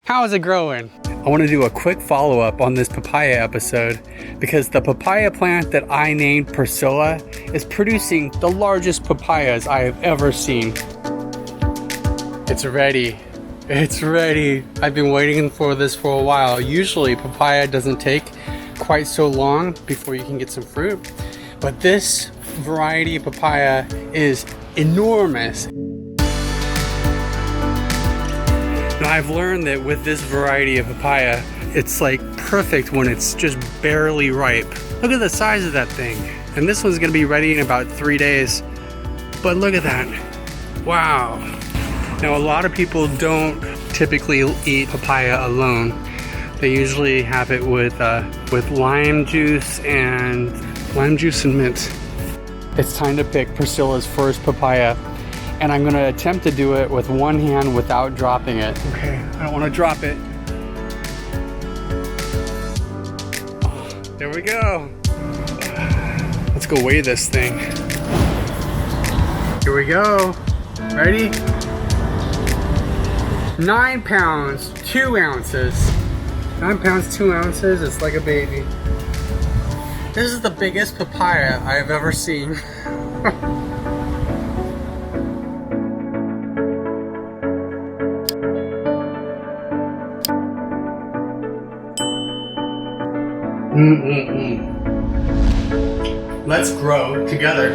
How is it growing? I want to do a quick follow-up on this papaya episode because the papaya plant that I named Pursilla is producing the largest papayas I have ever seen. It's ready. It's ready. I've been waiting for this for a while. Usually papaya doesn't take quite so long before you can get some fruit, but this variety of papaya is enormous. Now, I've learned that with this variety of papaya, it's like perfect when it's just barely ripe. Look at the size of that thing. And this one's gonna be ready in about 3 days. But look at that. Wow. Now, a lot of people don't typically eat papaya alone. They usually have it with lime juice and mint. It's time to pick Pursilla's first papaya. And I'm gonna attempt to do it with one hand without dropping it. Okay, I don't wanna drop it. Oh, there we go. Let's go weigh this thing. Here we go. Ready? 9 pounds, 2 ounces. 9 pounds, 2 ounces, it's like a baby. This is the biggest papaya I've ever seen. Let's grow together.